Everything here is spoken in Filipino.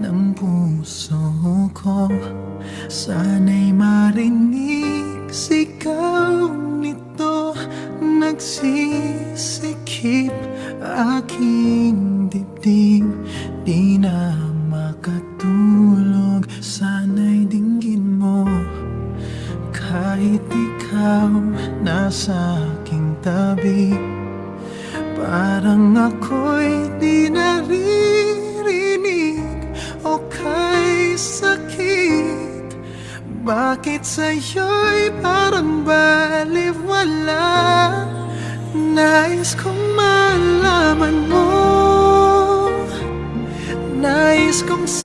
ng puso ko. Sana'y marinig sigaw nito, nagsisikip aking dibdib. Di na makatulog, sana'y dinggin mo. Kahit ikaw nasa aking tabi, parang ako'y di naririnig o kay sakit. Bakit sa'yo'y parang baliwala? Nais kong malaman mo, nais kong